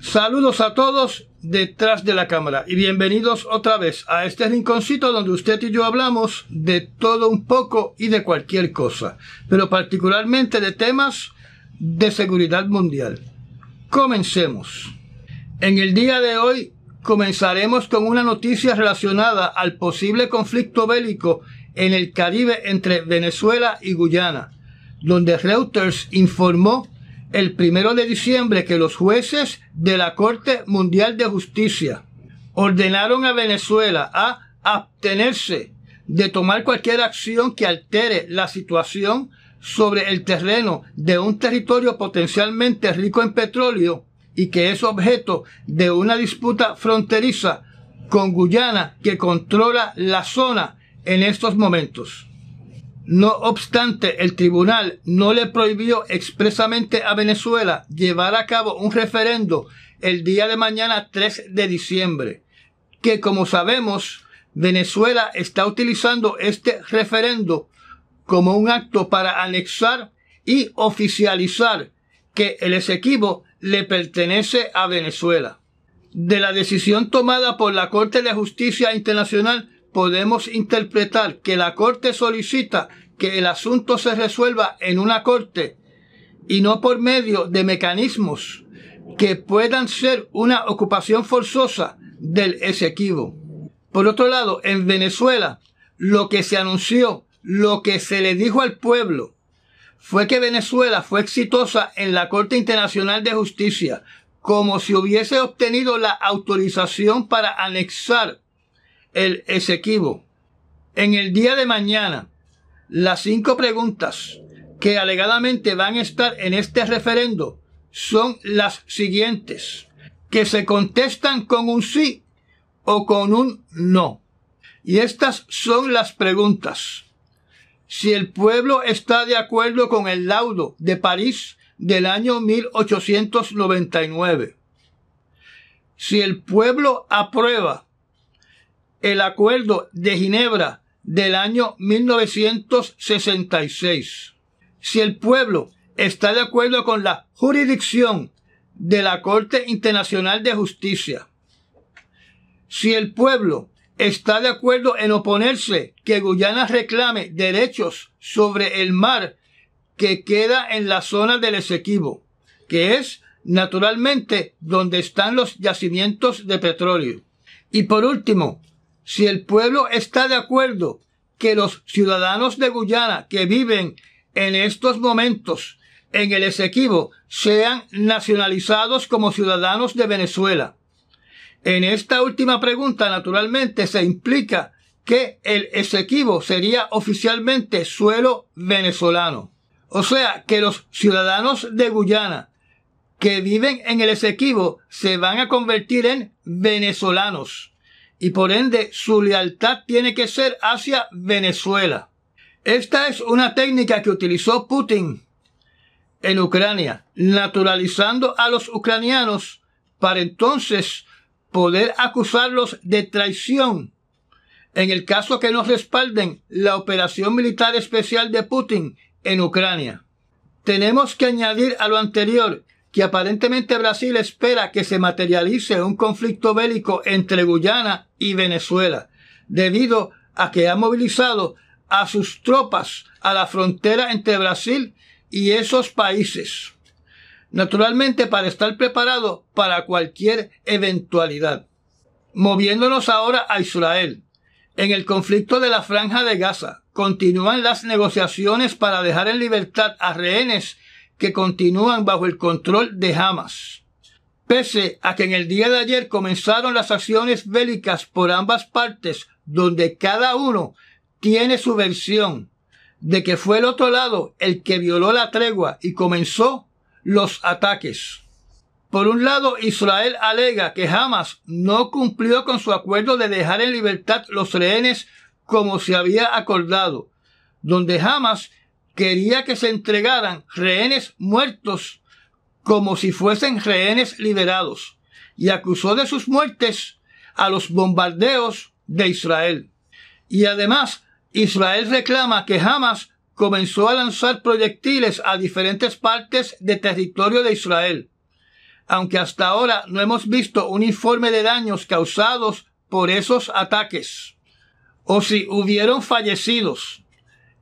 Saludos a todos detrás de la cámara y bienvenidos otra vez a este rinconcito donde usted y yo hablamos de todo un poco y de cualquier cosa, pero particularmente de temas de seguridad mundial. Comencemos. En el día de hoy comenzaremos con una noticia relacionada al posible conflicto bélico en el Caribe entre Venezuela y Guyana, donde Reuters informó el 1 de diciembre que los jueces de la Corte Mundial de Justicia ordenaron a Venezuela a abstenerse de tomar cualquier acción que altere la situación sobre el terreno de un territorio potencialmente rico en petróleo y que es objeto de una disputa fronteriza con Guyana que controla la zona en estos momentos. No obstante, el tribunal no le prohibió expresamente a Venezuela llevar a cabo un referendo el día de mañana 3 de diciembre, que como sabemos, Venezuela está utilizando este referendo como un acto para anexar y oficializar que el Esequibo le pertenece a Venezuela. De la decisión tomada por la Corte de Justicia Internacional podemos interpretar que la Corte solicita que el asunto se resuelva en una corte y no por medio de mecanismos que puedan ser una ocupación forzosa del Esequibo. Por otro lado, en Venezuela, lo que se anunció, lo que se le dijo al pueblo, fue que Venezuela fue exitosa en la Corte Internacional de Justicia, como si hubiese obtenido la autorización para anexar el Esequibo. En el día de mañana, las 5 preguntas que alegadamente van a estar en este referendo son las siguientes, que se contestan con un sí o con un no. Y estas son las preguntas. Si el pueblo está de acuerdo con el laudo de París del año 1899. Si el pueblo aprueba el Acuerdo de Ginebra del año 1966. Si el pueblo está de acuerdo con la jurisdicción de la Corte Internacional de Justicia. Si el pueblo está de acuerdo en oponerse que Guyana reclame derechos sobre el mar que queda en la zona del Esequibo, que es naturalmente donde están los yacimientos de petróleo. Y por último, si el pueblo está de acuerdo que los ciudadanos de Guyana que viven en estos momentos en el Esequibo sean nacionalizados como ciudadanos de Venezuela. En esta última pregunta, naturalmente, se implica que el Esequibo sería oficialmente suelo venezolano. O sea, que los ciudadanos de Guyana que viven en el Esequibo se van a convertir en venezolanos. Y por ende, su lealtad tiene que ser hacia Venezuela. Esta es una técnica que utilizó Putin en Ucrania, naturalizando a los ucranianos para entonces poder acusarlos de traición en el caso que no respalden la operación militar especial de Putin en Ucrania. Tenemos que añadir a lo anterior que aparentemente Brasil espera que se materialice un conflicto bélico entre Guyana y Venezuela, debido a que ha movilizado a sus tropas a la frontera entre Brasil y esos países, naturalmente para estar preparado para cualquier eventualidad. Moviéndonos ahora a Israel. En el conflicto de la Franja de Gaza, continúan las negociaciones para dejar en libertad a rehenes que continúan bajo el control de Hamas. Pese a que en el día de ayer comenzaron las acciones bélicas por ambas partes, donde cada uno tiene su versión de que fue el otro lado el que violó la tregua y comenzó los ataques. Por un lado, Israel alega que Hamas no cumplió con su acuerdo de dejar en libertad los rehenes como se había acordado, donde Hamas quería que se entregaran rehenes muertos como si fuesen rehenes liberados y acusó de sus muertes a los bombardeos de Israel. Y además, Israel reclama que Hamas comenzó a lanzar proyectiles a diferentes partes de territorio de Israel, aunque hasta ahora no hemos visto un informe de daños causados por esos ataques, o si hubieron fallecidos,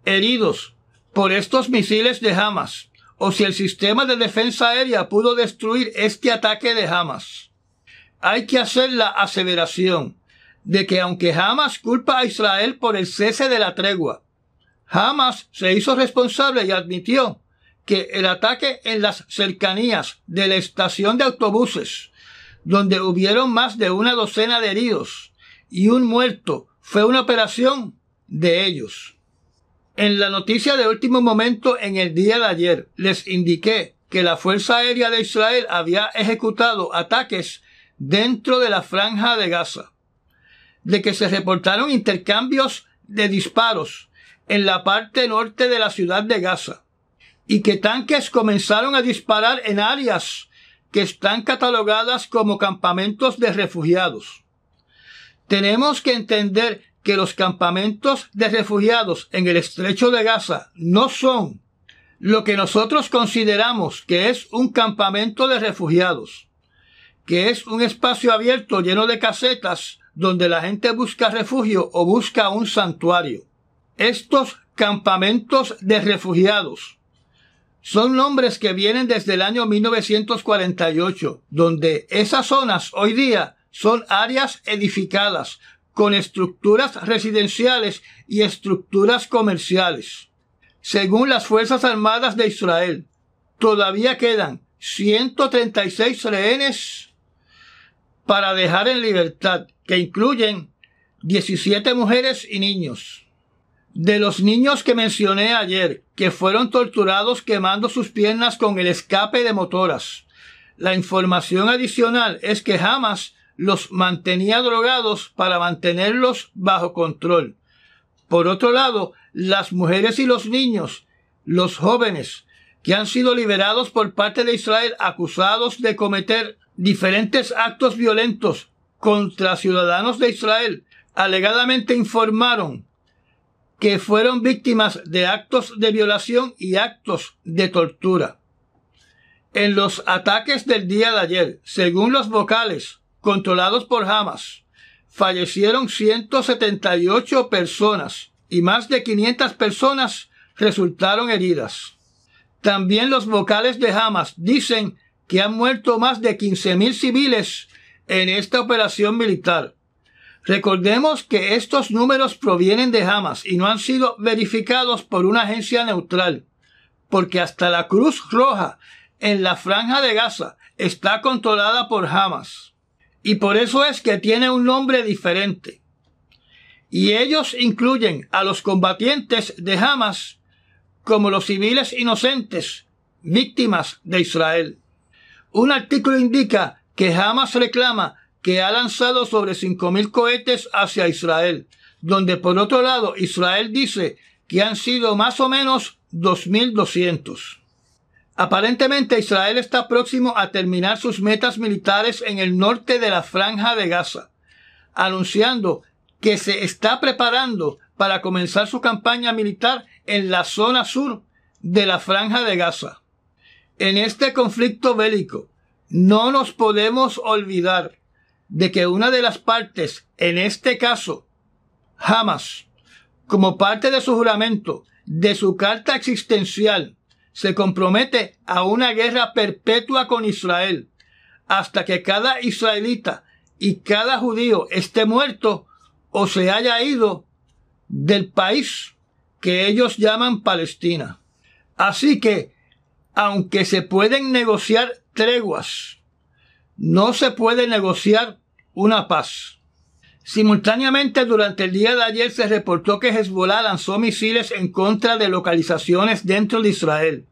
heridos por estos misiles de Hamas, o si el sistema de defensa aérea pudo destruir este ataque de Hamas. Hay que hacer la aseveración de que aunque Hamas culpa a Israel por el cese de la tregua, Hamas se hizo responsable y admitió que el ataque en las cercanías de la estación de autobuses, donde hubieron más de una docena de heridos y un muerto, fue una operación de ellos. En la noticia de último momento en el día de ayer, les indiqué que la Fuerza Aérea de Israel había ejecutado ataques dentro de la Franja de Gaza, de que se reportaron intercambios de disparos en la parte norte de la ciudad de Gaza, y que tanques comenzaron a disparar en áreas que están catalogadas como campamentos de refugiados. Tenemos que entender que los campamentos de refugiados en el estrecho de Gaza no son lo que nosotros consideramos que es un campamento de refugiados, que es un espacio abierto lleno de casetas donde la gente busca refugio o busca un santuario. Estos campamentos de refugiados son nombres que vienen desde el año 1948, donde esas zonas hoy día son áreas edificadas con estructuras residenciales y estructuras comerciales. Según las Fuerzas Armadas de Israel, todavía quedan 136 rehenes para dejar en libertad, que incluyen 17 mujeres y niños. De los niños que mencioné ayer, que fueron torturados quemando sus piernas con el escape de motoras, la información adicional es que Hamas los mantenía drogados para mantenerlos bajo control. Por otro lado, las mujeres y los niños, los jóvenes, que han sido liberados por parte de Israel acusados de cometer diferentes actos violentos contra ciudadanos de Israel, alegadamente informaron que fueron víctimas de actos de violación y actos de tortura. En los ataques del día de ayer, según los vocales controlados por Hamas, fallecieron 178 personas y más de 500 personas resultaron heridas. También los vocales de Hamas dicen que han muerto más de 15,000 civiles en esta operación militar. Recordemos que estos números provienen de Hamas y no han sido verificados por una agencia neutral, porque hasta la Cruz Roja en la Franja de Gaza está controlada por Hamas. Y por eso es que tiene un nombre diferente. Y ellos incluyen a los combatientes de Hamas como los civiles inocentes, víctimas de Israel. Un artículo indica que Hamas reclama que ha lanzado sobre 5,000 cohetes hacia Israel, donde por otro lado Israel dice que han sido más o menos 2,200. Aparentemente Israel está próximo a terminar sus metas militares en el norte de la Franja de Gaza, anunciando que se está preparando para comenzar su campaña militar en la zona sur de la Franja de Gaza. En este conflicto bélico no nos podemos olvidar de que una de las partes, en este caso Hamas, como parte de su juramento, de su carta existencial, se compromete a una guerra perpetua con Israel, hasta que cada israelita y cada judío esté muerto o se haya ido del país que ellos llaman Palestina. Así que, aunque se pueden negociar treguas, no se puede negociar una paz. Simultáneamente, durante el día de ayer se reportó que Hezbollah lanzó misiles en contra de localizaciones dentro de Israel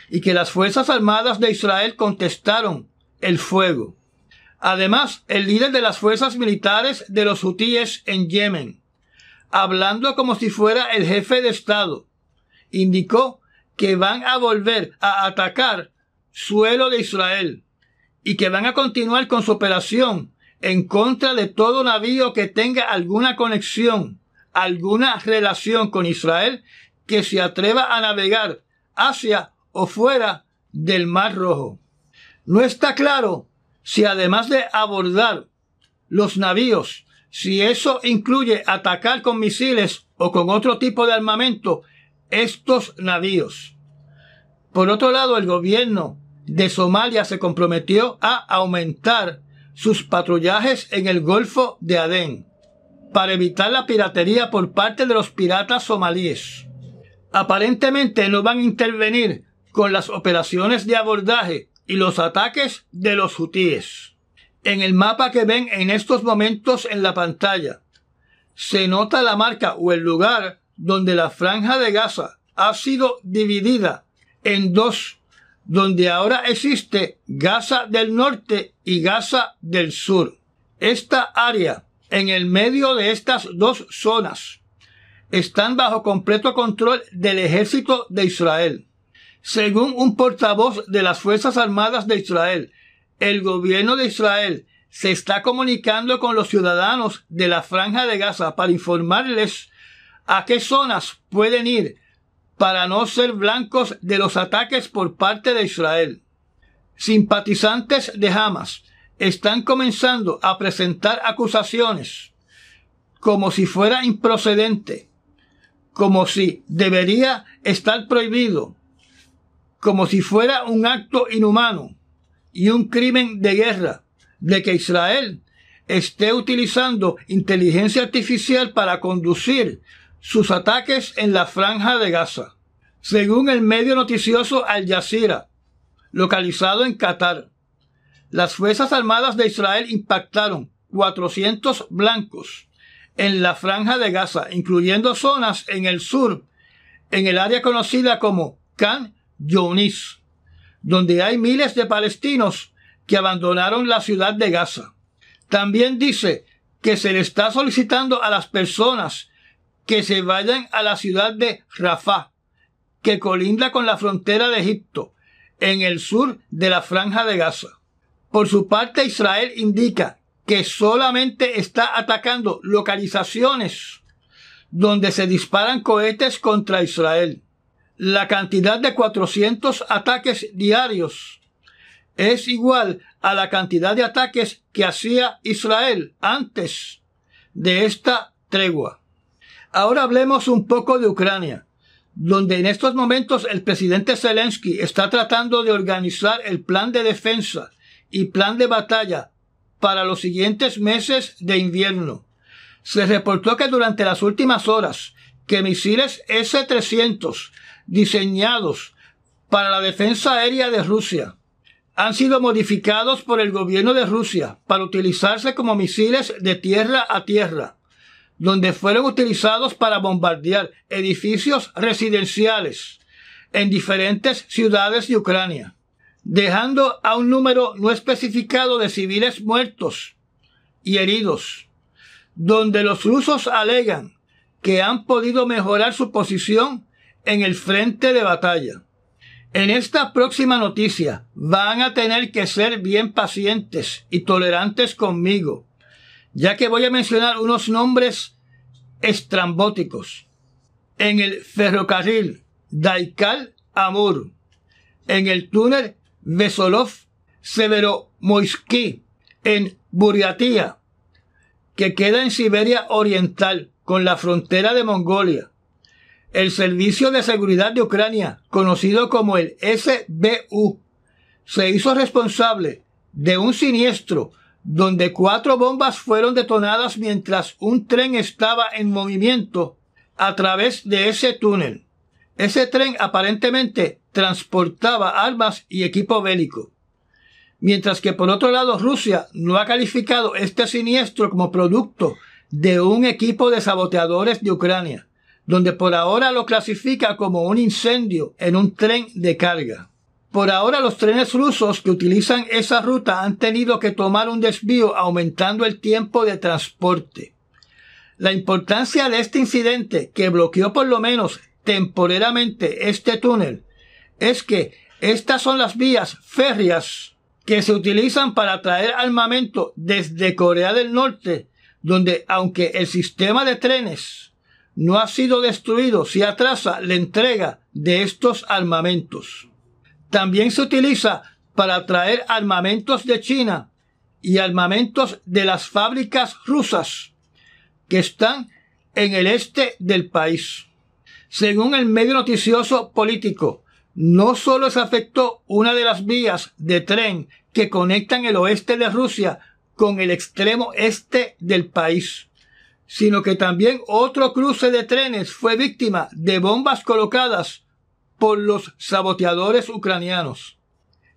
y que las Fuerzas Armadas de Israel contestaron el fuego. Además, el líder de las fuerzas militares de los hutíes en Yemen, hablando como si fuera el jefe de Estado, indicó que van a volver a atacar suelo de Israel y que van a continuar con su operación en contra de todo navío que tenga alguna conexión, alguna relación con Israel, que se atreva a navegar hacia o fuera del Mar Rojo. No está claro si además de abordar los navíos, si eso incluye atacar con misiles o con otro tipo de armamento estos navíos. Por otro lado, el gobierno de Somalia se comprometió a aumentar sus patrullajes en el Golfo de Adén para evitar la piratería por parte de los piratas somalíes. Aparentemente no van a intervenir con las operaciones de abordaje y los ataques de los hutíes. En el mapa que ven en estos momentos en la pantalla, se nota la marca o el lugar donde la Franja de Gaza ha sido dividida en dos, donde ahora existe Gaza del Norte y Gaza del Sur. Esta área, en el medio de estas dos zonas, están bajo completo control del ejército de Israel. Según un portavoz de las Fuerzas Armadas de Israel, el gobierno de Israel se está comunicando con los ciudadanos de la Franja de Gaza para informarles a qué zonas pueden ir para no ser blancos de los ataques por parte de Israel. Simpatizantes de Hamas están comenzando a presentar acusaciones como si fuera improcedente, como si debería estar prohibido, como si fuera un acto inhumano y un crimen de guerra, de que Israel esté utilizando inteligencia artificial para conducir sus ataques en la Franja de Gaza. Según el medio noticioso Al Jazeera, localizado en Qatar, las Fuerzas Armadas de Israel impactaron 400 blancos en la Franja de Gaza, incluyendo zonas en el sur, en el área conocida como Khan Younis, donde hay miles de palestinos que abandonaron la ciudad de Gaza. También dice que se le está solicitando a las personas que se vayan a la ciudad de Rafah, que colinda con la frontera de Egipto, en el sur de la Franja de Gaza. Por su parte, Israel indica que solamente está atacando localizaciones donde se disparan cohetes contra Israel. La cantidad de 400 ataques diarios es igual a la cantidad de ataques que hacía Israel antes de esta tregua. Ahora hablemos un poco de Ucrania, donde en estos momentos el presidente Zelensky está tratando de organizar el plan de defensa y plan de batalla para los siguientes meses de invierno. Se reportó que durante las últimas horas que misiles S-300 diseñados para la defensa aérea de Rusia han sido modificados por el gobierno de Rusia para utilizarse como misiles de tierra a tierra, donde fueron utilizados para bombardear edificios residenciales en diferentes ciudades de Ucrania, dejando a un número no especificado de civiles muertos y heridos, donde los rusos alegan que han podido mejorar su posición en el frente de batalla. En esta próxima noticia van a tener que ser bien pacientes y tolerantes conmigo, ya que voy a mencionar unos nombres estrambóticos. En el ferrocarril Baikal-Amur, en el túnel Vesolov-Severomoisky, en Buriatia, que queda en Siberia Oriental con la frontera de Mongolia. El Servicio de Seguridad de Ucrania, conocido como el SBU, se hizo responsable de un siniestro donde 4 bombas fueron detonadas mientras un tren estaba en movimiento a través de ese túnel. Ese tren aparentemente transportaba armas y equipo bélico. Mientras que por otro lado Rusia no ha calificado este siniestro como producto de un equipo de saboteadores de Ucrania, donde por ahora lo clasifica como un incendio en un tren de carga. Por ahora los trenes rusos que utilizan esa ruta han tenido que tomar un desvío aumentando el tiempo de transporte. La importancia de este incidente, que bloqueó por lo menos temporariamente este túnel, es que estas son las vías férreas que se utilizan para traer armamento desde Corea del Norte, donde aunque el sistema de trenes no ha sido destruido, se atrasa la entrega de estos armamentos. También se utiliza para traer armamentos de China y armamentos de las fábricas rusas que están en el este del país. Según el medio noticioso político, no solo se afectó una de las vías de tren que conectan el oeste de Rusia con el extremo este del país, sino que también otro cruce de trenes fue víctima de bombas colocadas por los saboteadores ucranianos.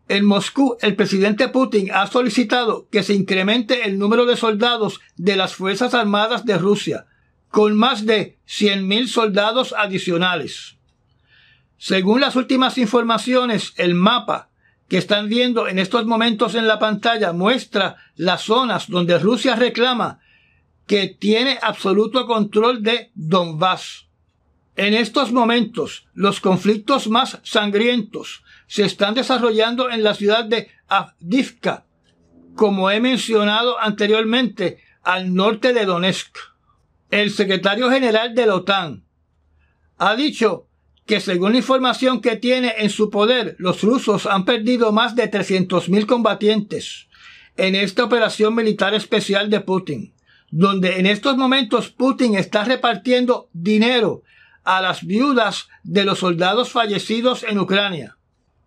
En Moscú, el presidente Putin ha solicitado que se incremente el número de soldados de las Fuerzas Armadas de Rusia, con más de 100.000 soldados adicionales. Según las últimas informaciones, el mapa que están viendo en estos momentos en la pantalla muestra las zonas donde Rusia reclama que tiene absoluto control de Donbass. En estos momentos, los conflictos más sangrientos se están desarrollando en la ciudad de Avdiivka, como he mencionado anteriormente, al norte de Donetsk. El secretario general de la OTAN ha dicho que según la información que tiene en su poder, los rusos han perdido más de 300.000 combatientes en esta operación militar especial de Putin, donde en estos momentos Putin está repartiendo dinero a las viudas de los soldados fallecidos en Ucrania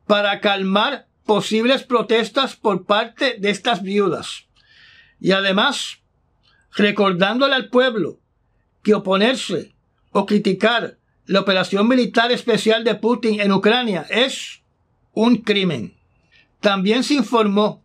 para calmar posibles protestas por parte de estas viudas. Y además, recordándole al pueblo que oponerse o criticar la operación militar especial de Putin en Ucrania es un crimen. También se informó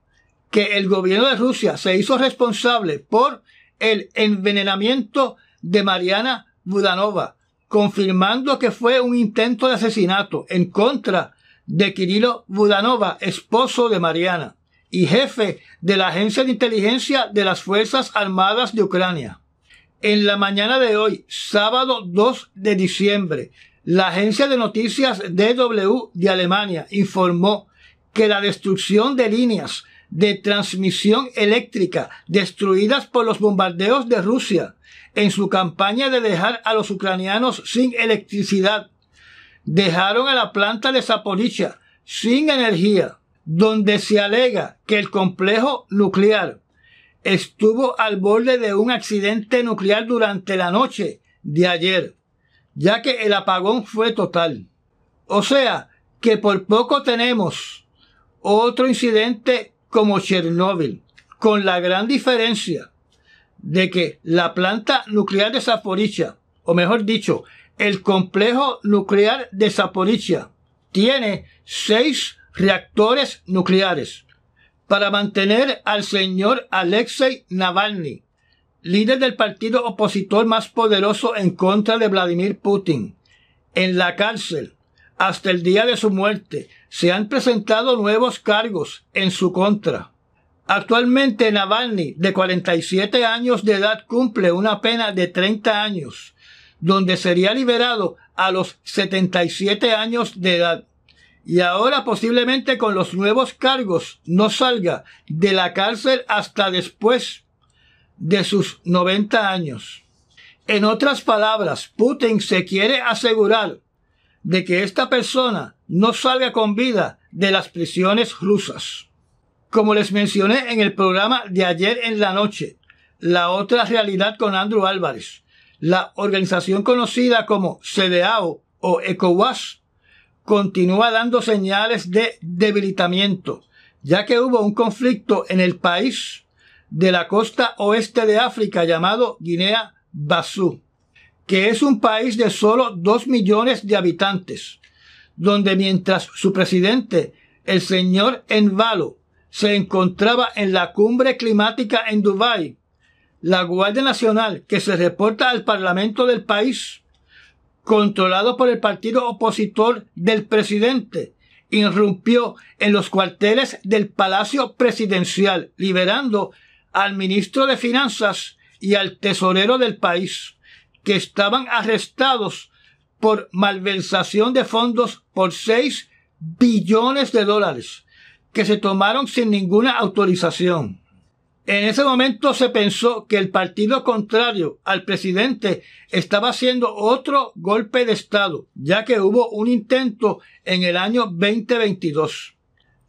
que el gobierno de Rusia se hizo responsable por el envenenamiento de Mariana Budanova, confirmando que fue un intento de asesinato en contra de Kirilo Budanova, esposo de Mariana y jefe de la agencia de inteligencia de las Fuerzas Armadas de Ucrania. En la mañana de hoy, sábado 2 de diciembre, la agencia de noticias DW de Alemania informó que la destrucción de líneas de transmisión eléctrica destruidas por los bombardeos de Rusia en su campaña de dejar a los ucranianos sin electricidad dejaron a la planta de Zaporizhia sin energía, donde se alega que el complejo nuclear estuvo al borde de un accidente nuclear durante la noche de ayer, ya que el apagón fue total. O sea, que por poco tenemos otro incidente como Chernóbil, con la gran diferencia de que la planta nuclear de Zaporizhia, o mejor dicho, el complejo nuclear de Zaporizhia, tiene 6 reactores nucleares para mantener al señor Alexei Navalny, líder del partido opositor más poderoso en contra de Vladimir Putin, en la cárcel hasta el día de su muerte. Se han presentado nuevos cargos en su contra. Actualmente Navalny, de 47 años de edad, cumple una pena de 30 años, donde sería liberado a los 77 años de edad. Y ahora posiblemente con los nuevos cargos no salga de la cárcel hasta después de sus 90 años. En otras palabras, Putin se quiere asegurar de que esta persona no salga con vida de las prisiones rusas. Como les mencioné en el programa de ayer en la noche, La Otra Realidad con Andrew Álvarez, la organización conocida como CEDEAO o ECOWAS continúa dando señales de debilitamiento, ya que hubo un conflicto en el país de la costa oeste de África llamado Guinea-Bissau, que es un país de solo 2 millones de habitantes, donde mientras su presidente, el señor Embalo, se encontraba en la cumbre climática en Dubái, la Guardia Nacional, que se reporta al Parlamento del país, controlado por el partido opositor del presidente, irrumpió en los cuarteles del Palacio Presidencial, liberando al ministro de Finanzas y al tesorero del país, que estaban arrestados por malversación de fondos por $6 billones, que se tomaron sin ninguna autorización. En ese momento se pensó que el partido contrario al presidente estaba haciendo otro golpe de Estado, ya que hubo un intento en el año 2022.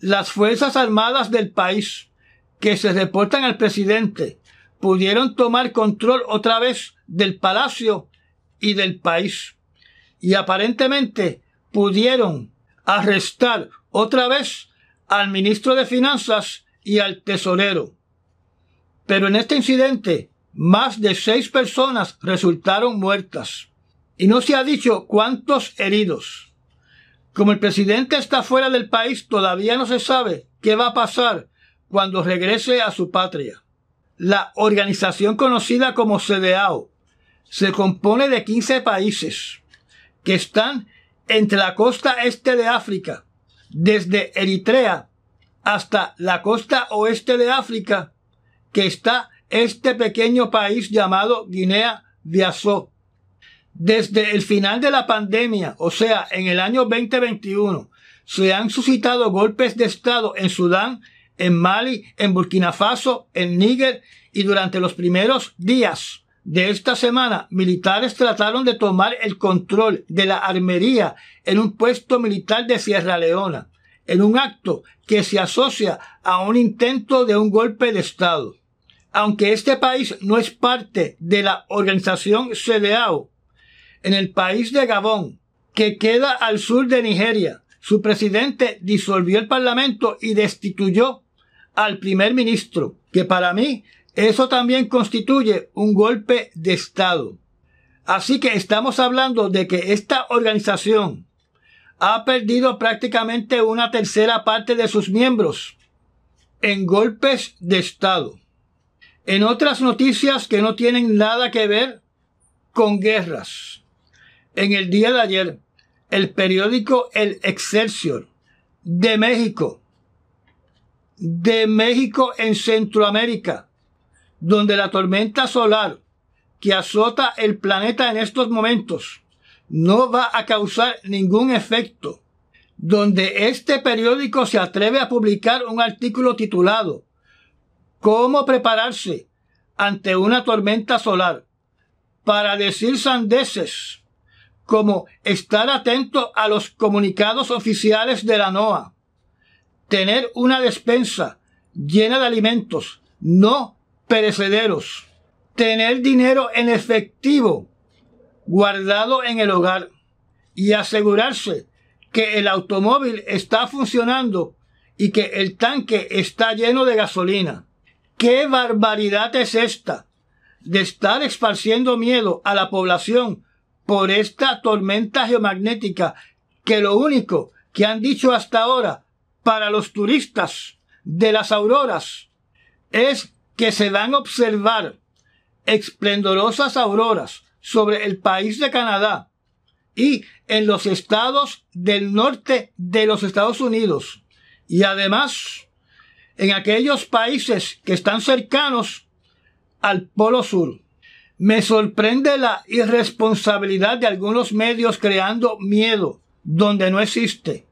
las Fuerzas Armadas del país que se reportan al presidente pudieron tomar control otra vez del palacio y del país. Y aparentemente pudieron arrestar otra vez al ministro de Finanzas y al tesorero. Pero en este incidente, más de 6 personas resultaron muertas. Y no se ha dicho cuántos heridos. Como el presidente está fuera del país, todavía no se sabe qué va a pasar cuando regrese a su patria. La organización conocida como CEDEAO se compone de 15 países que están entre la costa este de África, desde Eritrea hasta la costa oeste de África, que está este pequeño país llamado Guinea-Bisáu. Desde el final de la pandemia, o sea, en el año 2021, se han suscitado golpes de Estado en Sudán, en Mali, en Burkina Faso, en Níger, y durante los primeros días de esta semana, militares trataron de tomar el control de la armería en un puesto militar de Sierra Leona, en un acto que se asocia a un intento de un golpe de Estado. Aunque este país no es parte de la organización CEDEAO, en el país de Gabón, que queda al sur de Nigeria, su presidente disolvió el parlamento y destituyó al primer ministro, que para mí eso también constituye un golpe de Estado. Así que estamos hablando de que esta organización ha perdido prácticamente una tercera parte de sus miembros en golpes de Estado. En otras noticias que no tienen nada que ver con guerras, en el día de ayer, el periódico El Excelsior de México en Centroamérica, donde la tormenta solar que azota el planeta en estos momentos no va a causar ningún efecto, donde este periódico se atreve a publicar un artículo titulado ¿Cómo prepararse ante una tormenta solar? Para decir sandeces como estar atento a los comunicados oficiales de la NOAA, tener una despensa llena de alimentos no perecederos, tener dinero en efectivo guardado en el hogar y asegurarse que el automóvil está funcionando y que el tanque está lleno de gasolina. ¿Qué barbaridad es esta de estar esparciendo miedo a la población por esta tormenta geomagnética que lo único que han dicho hasta ahora para los turistas de las auroras es que se van a observar esplendorosas auroras sobre el país de Canadá y en los estados del norte de los Estados Unidos y además en aquellos países que están cercanos al Polo Sur. Me sorprende la irresponsabilidad de algunos medios creando miedo donde no existe.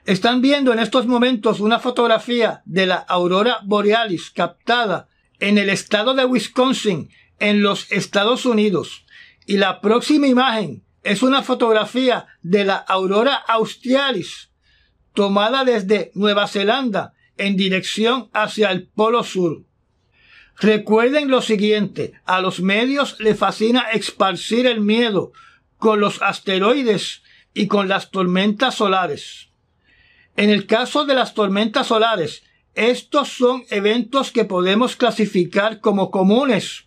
Están viendo en estos momentos una fotografía de la aurora borealis captada en el estado de Wisconsin, en los Estados Unidos. Y la próxima imagen es una fotografía de la aurora australis, tomada desde Nueva Zelanda en dirección hacia el Polo Sur. Recuerden lo siguiente, a los medios les fascina esparcir el miedo con los asteroides y con las tormentas solares. En el caso de las tormentas solares, estos son eventos que podemos clasificar como comunes,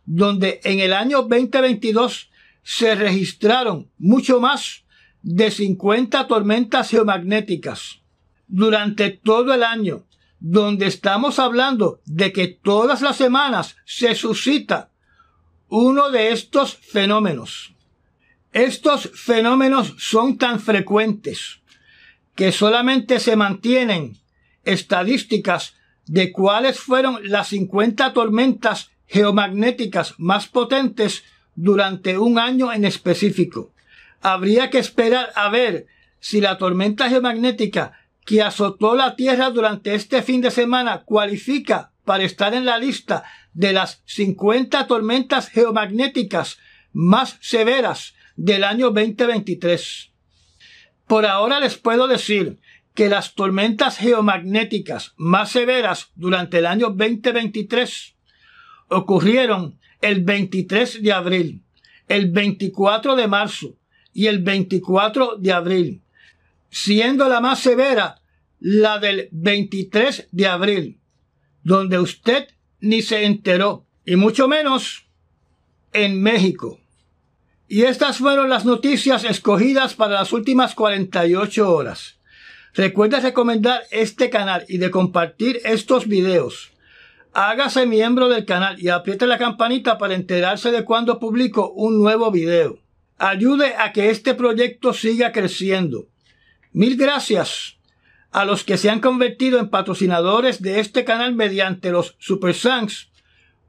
donde en el año 2022 se registraron mucho más de 50 tormentas geomagnéticas. Durante todo el año, donde estamos hablando de que todas las semanas se suscita uno de estos fenómenos. Estos fenómenos son tan frecuentes que solamente se mantienen estadísticas de cuáles fueron las 50 tormentas geomagnéticas más potentes durante un año en específico. Habría que esperar a ver si la tormenta geomagnética que azotó la Tierra durante este fin de semana cualifica para estar en la lista de las 50 tormentas geomagnéticas más severas del año 2023. Por ahora les puedo decir que las tormentas geomagnéticas más severas durante el año 2023 ocurrieron el 23 de abril, el 24 de marzo y el 24 de abril, siendo la más severa la del 23 de abril, donde usted ni se enteró, y mucho menos en México. Y estas fueron las noticias escogidas para las últimas 48 horas. Recuerda recomendar este canal y de compartir estos videos. Hágase miembro del canal y apriete la campanita para enterarse de cuando publico un nuevo video. Ayude a que este proyecto siga creciendo. Mil gracias a los que se han convertido en patrocinadores de este canal mediante los Super Thanks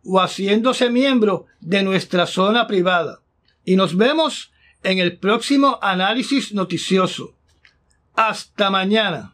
o haciéndose miembro de nuestra zona privada. Y nos vemos en el próximo análisis noticioso. Hasta mañana.